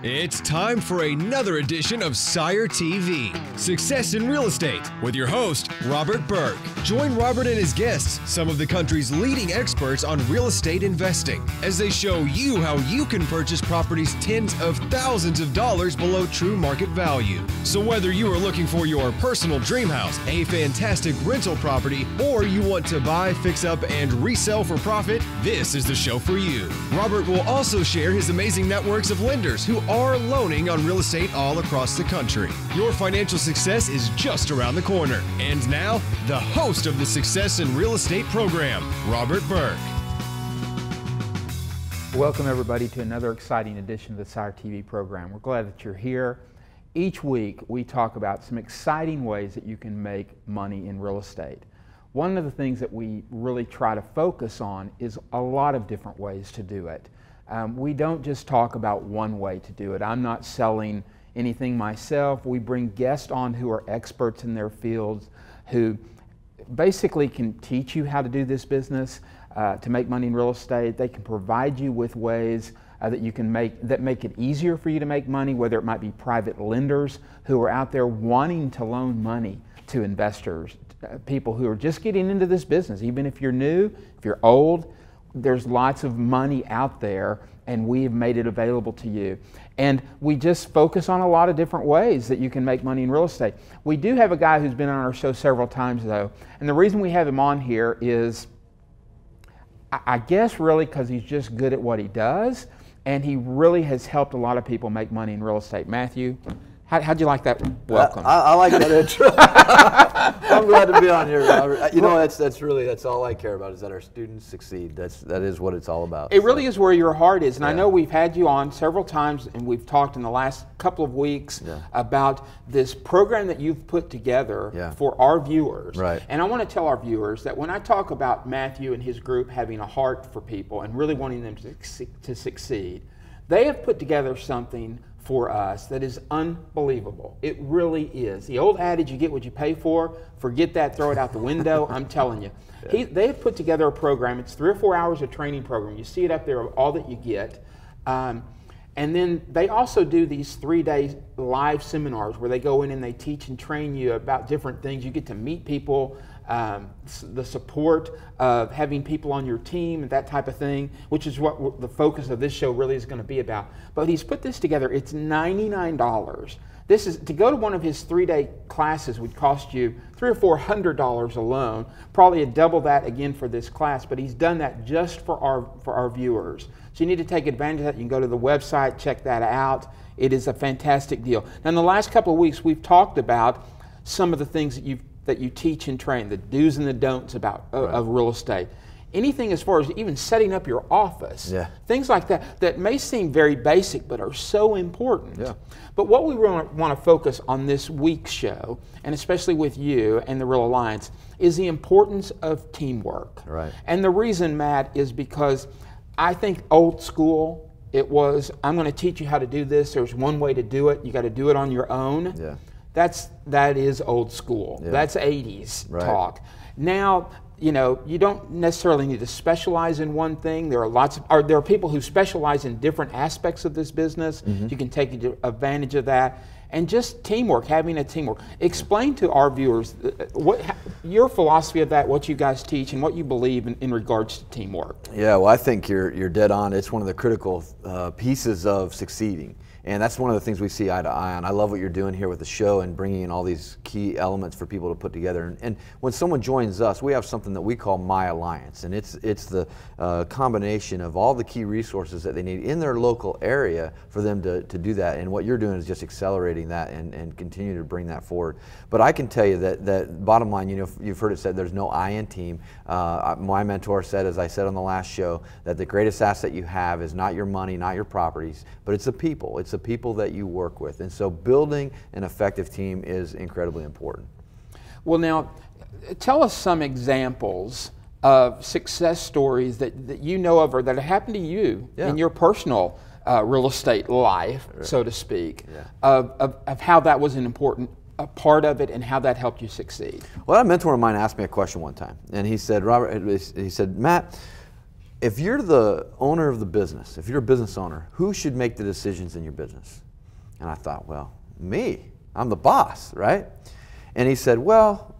It's time for another edition of SIRE TV, Success in Real Estate, with your host, Robert Burke. Join Robert and his guests, some of the country's leading experts on real estate investing, as they show you how you can purchase properties tens of thousands of dollars below true market value. So whether you are looking for your personal dream house, a fantastic rental property, or you want to buy, fix up, and resell for profit, this is the show for you. Robert will also share his amazing networks of lenders who are loaning on real estate all across the country. Your financial success is just around the corner. And now, the host of the Success in Real Estate program, Robert Burke. Welcome everybody to another exciting edition of the SIRE TV program. We're glad that you're here. Each week we talk about some exciting ways that you can make money in real estate. One of the things that we really try to focus on is a lot of different ways to do it. We don't just talk about one way to do it. I'm not selling anything myself. We bring guests on who are experts in their fields, who basically can teach you how to do this business, to make money in real estate. They can provide you with ways that you can make it easier for you to make money, whether it might be private lenders who are out there wanting to loan money to investors, people who are just getting into this business. Even if you're new, if you're old, there's lots of money out there, and we've made it available to you. And we just focus on a lot of different ways that you can make money in real estate. We do have a guy who's been on our show several times though, and the reason we have him on here is, I guess really because he's just good at what he does, and he really has helped a lot of people make money in real estate. Matthew, how'd you like that welcome? I like that intro. I'm glad to be on here, Robert. You know, that's all I care about, is that our students succeed. That is what it's all about. It really is where your heart is, and I know we've had you on several times, and we've talked in the last couple of weeks about this program that you've put together for our viewers. Right. And I want to tell our viewers that when I talk about Matthew and his group having a heart for people and really wanting them to succeed, they have put together something for us that is unbelievable. It really is. The old adage, you get what you pay for, forget that, throw it out the window. I'm telling you. They have put together a program. It's 3 or 4 hours of training program. You see it up there, all that you get. And then they also do these 3-day live seminars where they go in and they teach and train you about different things. You get to meet people, the support of having people on your team and that type of thing, which is what the focus of this show really is going to be about. But he's put this together. It's $99. This is to go to one of his 3-day classes would cost you $300 or $400 alone. Probably double that again for this class. But he's done that just for our viewers. So you need to take advantage of that. You can go to the website, check that out. It is a fantastic deal. Now, in the last couple of weeks, we've talked about some of the things that you teach and train, the do's and the don'ts of real estate. Anything as far as even setting up your office, things like that may seem very basic but are so important. But what we want to focus on this week's show, and especially with you and the Real Alliance, is the importance of teamwork. Right. And the reason, Matt, is because I think old school, it was, I'm going to teach you how to do this. There's one way to do it. You got to do it on your own. That is old school. That's 80s talk. Now, you know, you don't necessarily need to specialize in one thing. There are there are people who specialize in different aspects of this business. You can take advantage of that. And just teamwork, having a teamwork. Explain to our viewers your philosophy of that, what you guys teach, and what you believe in regards to teamwork. Yeah, well, I think you're dead on. It's one of the critical pieces of succeeding. And that's one of the things we see eye to eye on. I love what you're doing here with the show and bringing in all these key elements for people to put together. And when someone joins us, we have something that we call My Alliance. And it's the combination of all the key resources that they need in their local area for them to do that. And what you're doing is just accelerating that and continue to bring that forward. But I can tell you that bottom line, you know, you've heard it said there's no I in team. My mentor said, as I said on the last show, that the greatest asset you have is not your money, not your properties, but it's the people. It's the people that you work with. And so building an effective team is incredibly important. Well, now, tell us some examples of success stories that you know of or that have happened to you in your personal real estate life, so to speak, of how that was an important part of it and how that helped you succeed. Well, a mentor of mine asked me a question one time, and he said, Robert, he said, Matt, if you're the owner of the business, if you're a business owner, who should make the decisions in your business? And I thought, well, me. I'm the boss, right? And he said, well,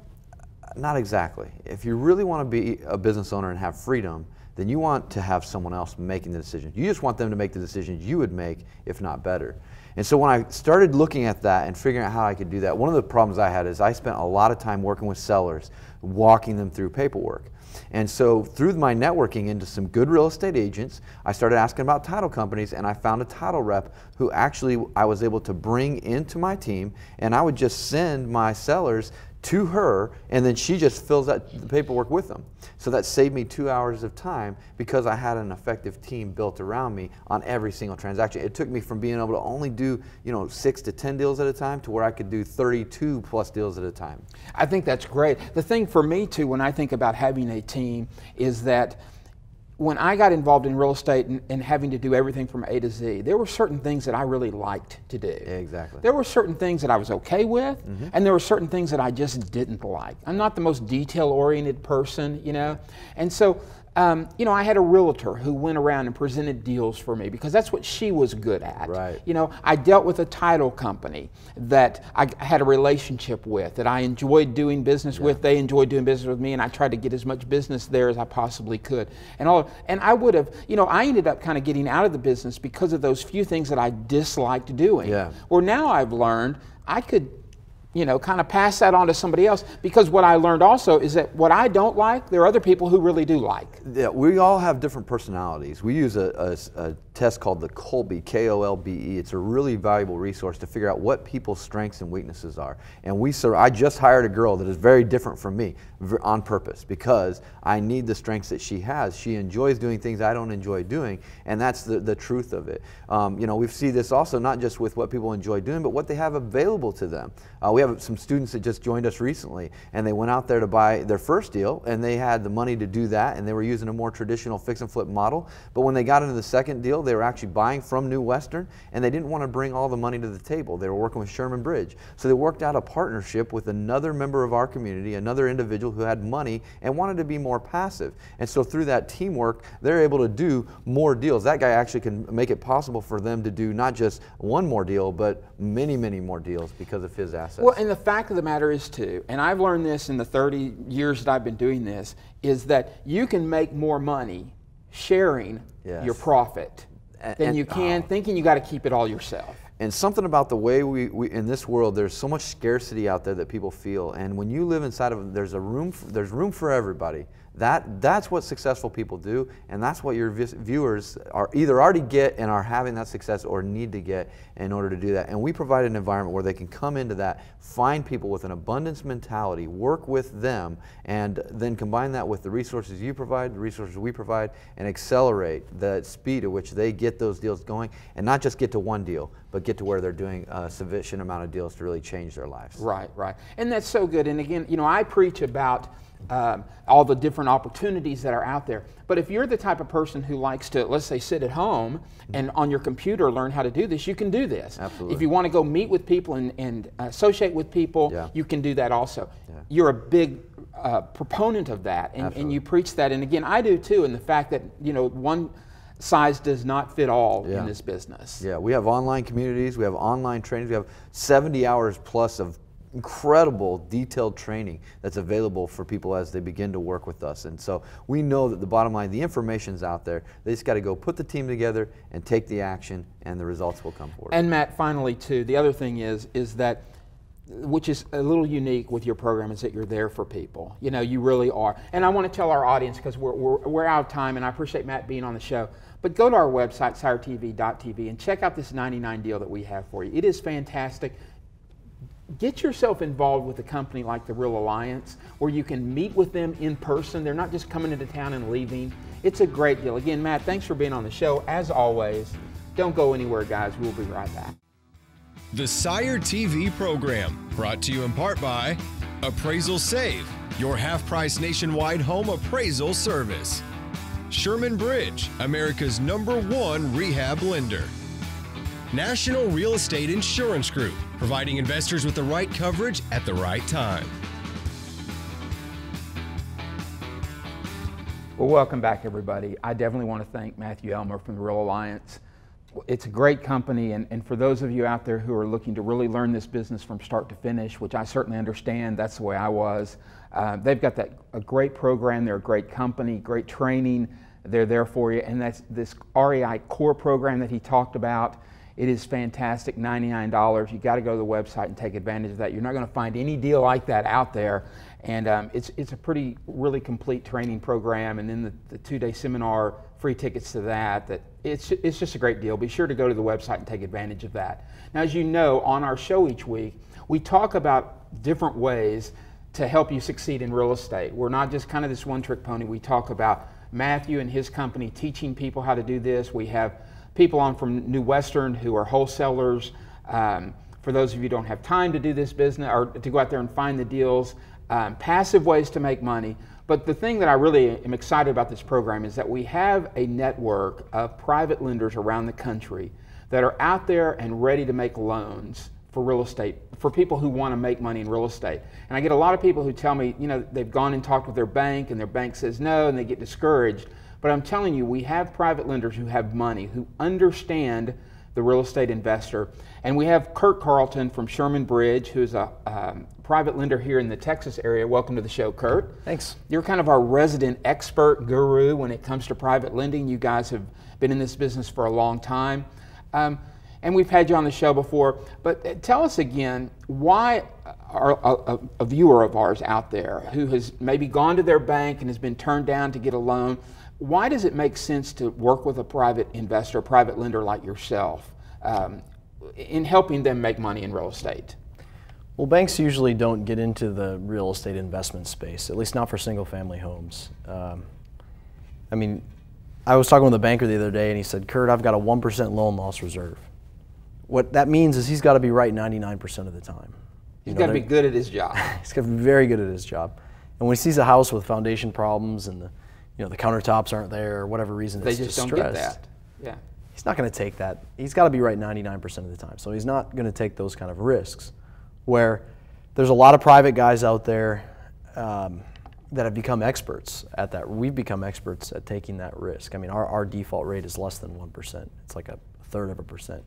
not exactly. If you really want to be a business owner and have freedom, then you want to have someone else making the decisions. You just want them to make the decisions you would make, if not better. And so when I started looking at that and figuring out how I could do that, one of the problems I had is I spent a lot of time working with sellers, walking them through paperwork. And so through my networking into some good real estate agents, I started asking about title companies, and I found a title rep who actually I was able to bring into my team, and I would just send my sellers to her, and then she just fills out the paperwork with them. So that saved me 2 hours of time because I had an effective team built around me on every single transaction. It took me from being able to only do 6 to 10 deals at a time to where I could do 32 plus deals at a time. I think that's great. The thing for me too, when I think about having a team, is that when I got involved in real estate and having to do everything from A to Z, there were certain things that I really liked to do. Exactly. There were certain things that I was okay with, and there were certain things that I just didn't like. I'm not the most detail-oriented person, and so I had a realtor who went around and presented deals for me because that's what she was good at. Right. I dealt with a title company that I had a relationship with, that I enjoyed doing business with. They enjoyed doing business with me, and I tried to get as much business there as I possibly could. And I would have, I ended up kind of getting out of the business because of those few things that I disliked doing. Yeah. Well, now I've learned I could kind of pass that on to somebody else, because what I learned also is that what I don't like, there are other people who really do like. Yeah, we all have different personalities. We use a test called the Kolbe, K-O-L-B-E. It's a really valuable resource to figure out what people's strengths and weaknesses are. And I just hired a girl that is very different from me on purpose, because I need the strengths that she has. She enjoys doing things I don't enjoy doing, and that's the truth of it. We see this also not just with what people enjoy doing, but what they have available to them. We have some students that just joined us recently, and they went out there to buy their first deal, and they had the money to do that, and they were using a more traditional fix and flip model. But when they got into the second deal, they were actually buying from New Western, and they didn't want to bring all the money to the table. They were working with Sherman Bridge. So they worked out a partnership with another member of our community, another individual who had money and wanted to be more passive. And so through that teamwork, they're able to do more deals. That guy actually can make it possible for them to do not just one more deal, but many, many more deals because of his assets. Well, and the fact of the matter is too, and I've learned this in the 30 years that I've been doing this, is that you can make more money sharing your profit than you can thinking you got to keep it all yourself. And something about the way we in this world, there's so much scarcity out there that people feel, and when you live inside of there's room for everybody. That's what successful people do, and that's what your viewers are either already get and are having that success or need to get in order to do that. And we provide an environment where they can come into that, find people with an abundance mentality, work with them, and then combine that with the resources you provide, the resources we provide, and accelerate the speed at which they get those deals going, and not just get to one deal, but get to where they're doing a sufficient amount of deals to really change their lives. Right, right. And that's so good. And again, I preach about all the different opportunities that are out there. But if you're the type of person who likes to, let's say, sit at home and on your computer learn how to do this, you can do this. Absolutely. If you want to go meet with people and associate with people, you can do that also. Yeah. You're a big proponent of that, and you preach that. And again, I do too, in the fact that, one size does not fit all in this business. Yeah, we have online communities, we have online trainings, we have 70 hours plus of incredible detailed training that's available for people as they begin to work with us. And so we know that the bottom line, the information's out there. They just got to go put the team together and take the action, and the results will come forward. And Matt, finally too, the other thing is that, which is a little unique with your program, is that you're there for people. You really are. And I want to tell our audience, because we're out of time, and I appreciate Matt being on the show, but go to our website, SIRETV.tv, and check out this 99 deal that we have for you. It is fantastic. Get yourself involved with a company like the Real Alliance, where you can meet with them in person. They're not just coming into town and leaving. It's a great deal. Again, Matt, thanks for being on the show. As always, don't go anywhere, guys. We'll be right back. The SIRE TV program, brought to you in part by Appraisal Save, your half-price nationwide home appraisal service. Sherman Bridge, America's #1 rehab lender. National Real Estate Insurance Group, providing investors with the right coverage at the right time. Well, welcome back, everybody. I definitely want to thank Matthew Elmer from the Real Alliance. It's a great company, and for those of you out there who are looking to really learn this business from start to finish, which I certainly understand, that's the way I was, they've got a great program, they're a great company, great training, they're there for you, and that's this REI core program that he talked about. It is fantastic, $99. You got to go to the website and take advantage of that. You're not going to find any deal like that out there, and it's a really complete training program, and then the 2-day seminar, free tickets to that. It's just a great deal. Be sure to go to the website and take advantage of that. Now, as you know, on our show each week, we talk about different ways to help you succeed in real estate. We're not just kind of this one-trick pony. We talk about Matthew and his company teaching people how to do this. We have people on from New Western who are wholesalers. For those of you who don't have time to do this business or to go out there and find the deals, passive ways to make money. But the thing that I really am excited about this program is that we have a network of private lenders around the country that are out there and ready to make loans for real estate, for people who want to make money in real estate. And I get a lot of people who tell me, you know, they've gone and talked with their bank and their bank says no, and they get discouraged. But I'm telling you, we have private lenders who have money, who understand the real estate investor. And we have Kurt Carlton from Sherman Bridge, who's a private lender here in the Texas area. Welcome to the show, Kurt. Thanks. You're kind of our resident expert guru when it comes to private lending. You guys have been in this business for a long time. And we've had you on the show before, but tell us again, why a viewer of ours out there who has maybe gone to their bank and has been turned down to get a loan, why does it make sense to work with a private investor, private lender like yourself in helping them make money in real estate? Well, banks usually don't get into the real estate investment space, at least not for single family homes. I mean, I was talking with a banker the other day and he said, Kurt, I've got a 1% loan loss reserve. What that means is he's got to be right 99% of the time. He's got to be good at his job. He's got to be very good at his job. And when he sees a house with foundation problems and the countertops aren't there or whatever reason, they it's just distressed, don't get that. Yeah. He's not going to take that. He's got to be right 99% of the time. So he's not going to take those kind of risks. Where there's a lot of private guys out there that have become experts at that. We've become experts at taking that risk. I mean, our default rate is less than 1%. It's like 1/3%.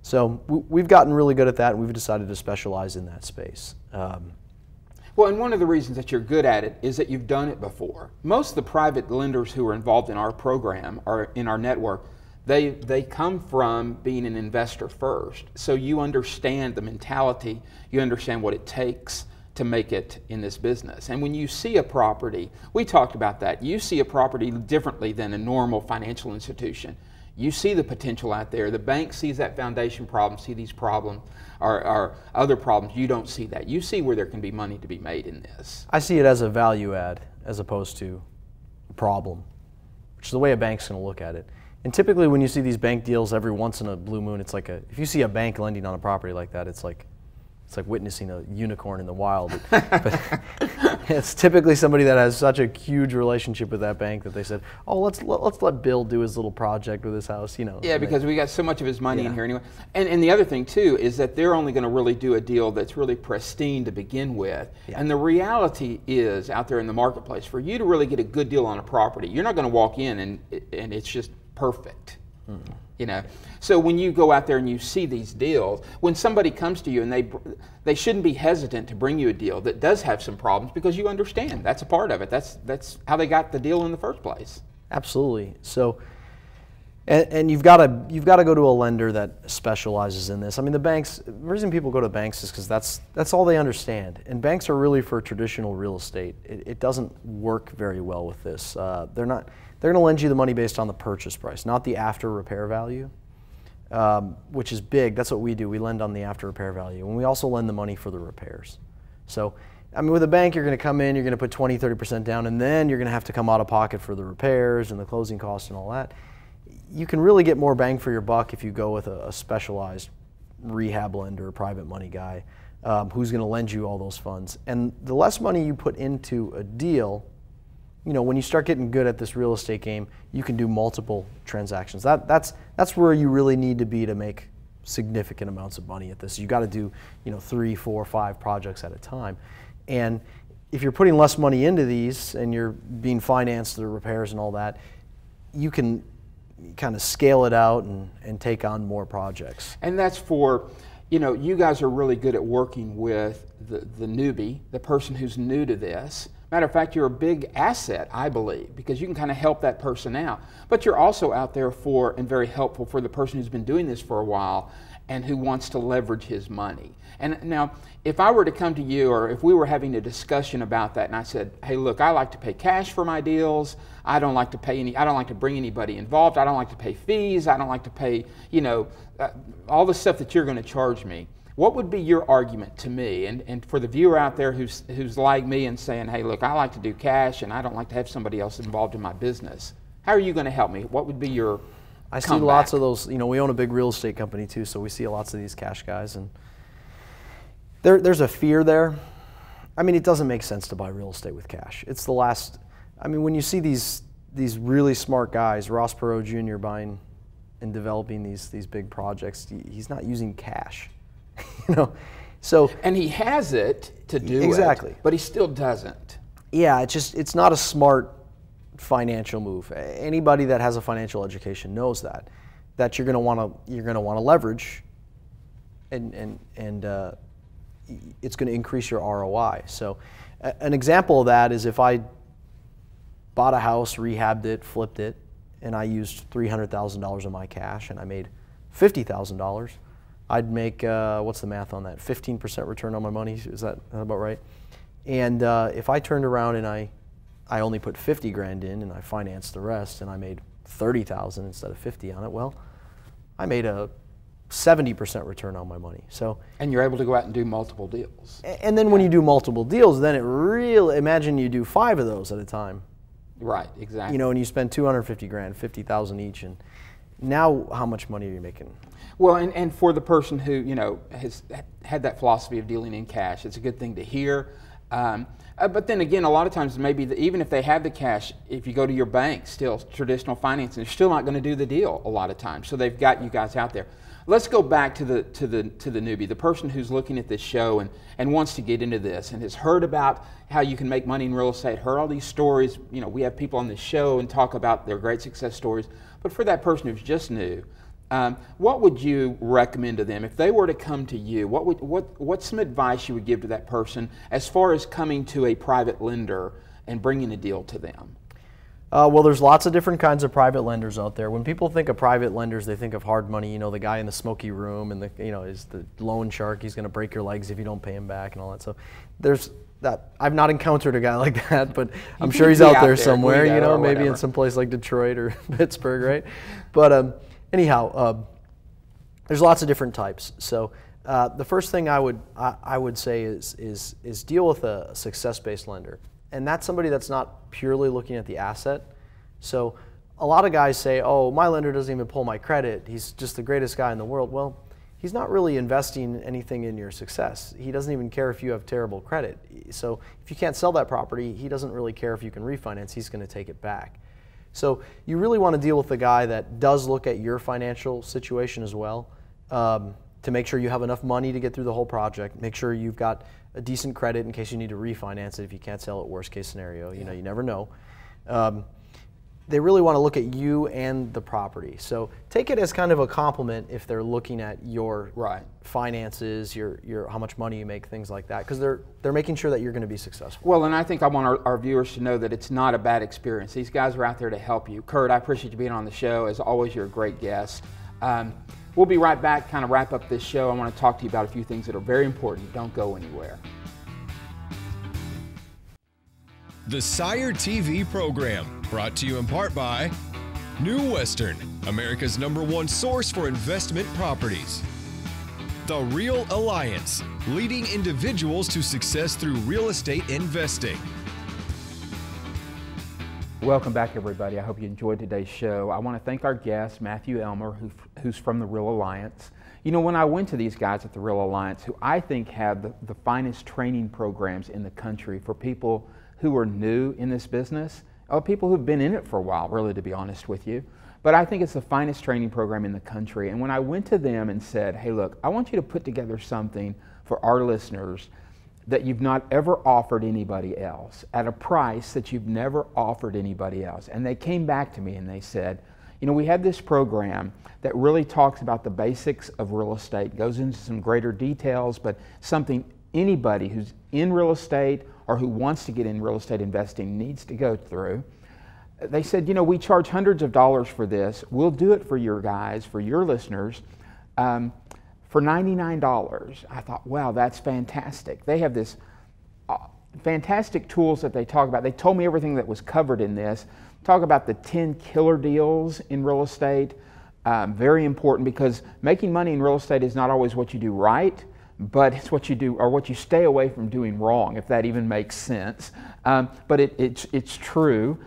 So we've gotten really good at that, and we've decided to specialize in that space. Well, and one of the reasons that you're good at it is that you've done it before. Most of the private lenders who are involved in our program or in our network, they come from being an investor first. So you understand the mentality, you understand what it takes to make it in this business. And when you see a property, we talked about that, you see a property differently than a normal financial institution. You see the potential out there. The bank sees that foundation problem, see these problems, or other problems. You don't see that. You see where there can be money to be made in this. I see it as a value add as opposed to a problem, which is the way a bank's going to look at it. And typically when you see these bank deals every once in a blue moon, it's like if you see a bank lending on a property like that, it's like witnessing a unicorn in the wild. But it's typically somebody that has such a huge relationship with that bank that they said, oh, let's let Bill do his little project with his house, you know. Yeah, because we got so much of his money in here anyway. And the other thing too is that they're only going to really do a deal that's really pristine to begin with. Yeah. And the reality is out there in the marketplace, for you to really get a good deal on a property, you're not going to walk in and it's just perfect. Mm-hmm. You know, so when you go out there and you see these deals, when somebody comes to you and they shouldn't be hesitant to bring you a deal that does have some problems, because you understand that's a part of it. That's how they got the deal in the first place. Absolutely. So, and you've got to go to a lender that specializes in this. I mean, the banks. The reason people go to banks is because that's all they understand. And banks are really for traditional real estate. It doesn't work very well with this. They're going to lend you the money based on the purchase price, not the after repair value, which is big. That's what we do. We lend on the after repair value. And we also lend the money for the repairs. So, I mean, with a bank, you're going to come in, you're going to put 20, 30% down, and then you're going to have to come out of pocket for the repairs and the closing costs and all that. You can really get more bang for your buck if you go with a specialized rehab lender, private money guy, who's going to lend you all those funds. And the less money you put into a deal, you know, when you start getting good at this real estate game, you can do multiple transactions. That's where you really need to be to make significant amounts of money at this. You got to do, 3, 4, 5 projects at a time. And if you're putting less money into these and you're being financed the repairs and all that, you can kind of scale it out and take on more projects. And that's for, you know, you guys are really good at working with the newbie, the person who's new to this. Matter of fact, you're a big asset, I believe, because you can kind of help that person out. But you're also out there for, and very helpful for the person who's been doing this for a while and who wants to leverage his money. And now, if I were to come to you, or if we were having a discussion about that, and I said, hey, look, I like to pay cash for my deals. I don't like to pay I don't like to bring anybody involved. I don't like to pay fees. I don't like to pay, you know, all the stuff that you're going to charge me. What would be your argument to me, and for the viewer out there who's like me and saying, hey, look, I like to do cash and I don't like to have somebody else involved in my business. How are you going to help me? What would be your I see lots of those. You know, we own a big real estate company too, so we see lots of these cash guys, and there's a fear there. I mean, it doesn't make sense to buy real estate with cash. It's the last. I mean, when you see these really smart guys, Ross Perot Jr. buying and developing these big projects, he's not using cash. You know, so and he has it to do exactly, but he still doesn't. Yeah, it's not a smart financial move. Anybody that has a financial education knows that you're going to want to leverage, and it's going to increase your ROI. So, an example of that is if I bought a house, rehabbed it, flipped it, and I used $300,000 of my cash, and I made $50,000. I'd make, what's the math on that? 15% return on my money, is that about right? And if I turned around and I only put 50 grand in and I financed the rest and I made 30,000 instead of 50 on it, well, I made a 70% return on my money. So, and you're able to go out and do multiple deals. And then when you do multiple deals, then it really, imagine you do 5 of those at a time. Right, exactly. You know, and you spend 250 grand, 50,000 each, and now how much money are you making? Well, and for the person who, you know, has had that philosophy of dealing in cash, it's a good thing to hear. But then again, a lot of times maybe even if they have the cash, if you go to your bank, still traditional financing, they're still not going to do the deal a lot of times. So they've got you guys out there. Let's go back to the newbie, the person who's looking at this show and wants to get into this and has heard about how you can make money in real estate, heard all these stories. You know, we have people on this show and talk about their great success stories. But for that person who's just new, what would you recommend to them if they were to come to you? What's some advice you would give to that person as far as coming to a private lender and bringing a deal to them? Well, there's lots of different kinds of private lenders out there. When people think of private lenders, they think of hard money. You know, the guy in the smoky room and is the loan shark. He's going to break your legs if you don't pay him back and all that. So there's that. I've not encountered a guy like that, but I'm sure he's out there somewhere. You know, maybe in some place like Detroit or Pittsburgh, right? But anyhow, there's lots of different types. So the first thing I would say is deal with a success-based lender. And that's somebody that's not purely looking at the asset. So a lot of guys say, oh, my lender doesn't even pull my credit. He's just the greatest guy in the world. Well, he's not really investing anything in your success. He doesn't even care if you have terrible credit. So if you can't sell that property, he doesn't really care if you can refinance. He's going to take it back. So you really want to deal with the guy that does look at your financial situation as well, to make sure you have enough money to get through the whole project. Make sure you've got a decent credit in case you need to refinance it if you can't sell it, worst case scenario. You know, you never know. They really want to look at you and the property. So take it as kind of a compliment if they're looking at your finances, your how much money you make, things like that, because they're making sure that you're going to be successful. Well, and I think I want our viewers to know that it's not a bad experience. These guys are out there to help you. Kurt, I appreciate you being on the show. As always, you're a great guest. We'll be right back, kind of wrap up this show. I want to talk to you about a few things that are very important. Don't go anywhere. The SIRE TV program, brought to you in part by New Western, America's #1 source for investment properties. The Real Alliance, leading individuals to success through real estate investing. Welcome back, everybody. I hope you enjoyed today's show. I want to thank our guest, Matthew Elmer, who's from the Real Alliance. You know, when I went to these guys at the Real Alliance, who I think have the finest training programs in the country for people who are new in this business, or people who've been in it for a while, really, to be honest with you. But I think it's the finest training program in the country. And when I went to them and said, hey, look, I want you to put together something for our listeners that you've not ever offered anybody else, at a price that you've never offered anybody else. And they came back to me and they said, you know, we have this program that really talks about the basics of real estate, goes into some greater details, but something anybody who's in real estate or who wants to get in real estate investing needs to go through. They said, you know, we charge hundreds of dollars for this. We'll do it for your guys, for your listeners, for $99. I thought, wow, that's fantastic. They have this fantastic tools that they talk about. They told me everything that was covered in this. Talk about the 10 killer deals in real estate. Very important, because making money in real estate is not always what you do right, but it's what you do or what you stay away from doing wrong, if that even makes sense. But it's true.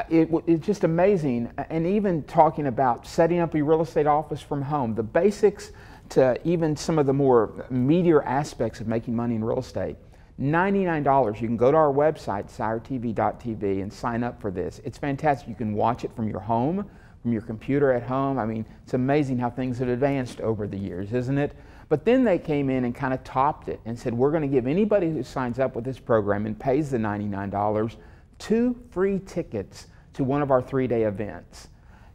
It's just amazing. And even talking about setting up a real estate office from home, the basics to even some of the more meatier aspects of making money in real estate. $99. You can go to our website, siretv.tv, and sign up for this. It's fantastic. You can watch it from your home, from your computer at home. I mean, it's amazing how things have advanced over the years, isn't it? But then they came in and kind of topped it and said, we're going to give anybody who signs up with this program and pays the $99 2 free tickets to one of our 3-day events.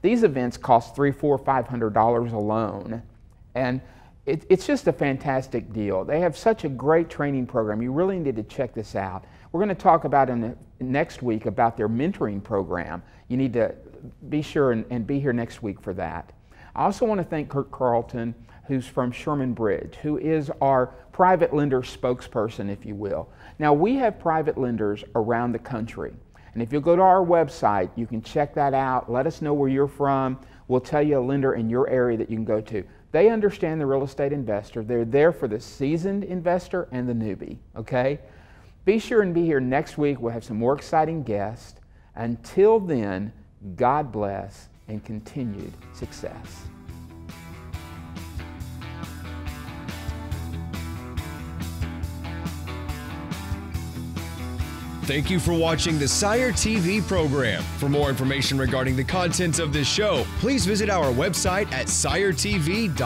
These events cost $300, $400, $500 alone. And it's just a fantastic deal. They have such a great training program. You really need to check this out. We're going to talk about next week about their mentoring program. You need to be sure and be here next week for that. I also want to thank Kirk Carlton, who's from Sherman Bridge, who is our private lender spokesperson, if you will. Now, we have private lenders around the country. And if you go to our website, you can check that out. Let us know where you're from. We'll tell you a lender in your area that you can go to. They understand the real estate investor. They're there for the seasoned investor and the newbie, okay? Be sure and be here next week. We'll have some more exciting guests. Until then, God bless and continued success. Thank you for watching the SIRE TV program. For more information regarding the contents of this show, please visit our website at siretv.tv.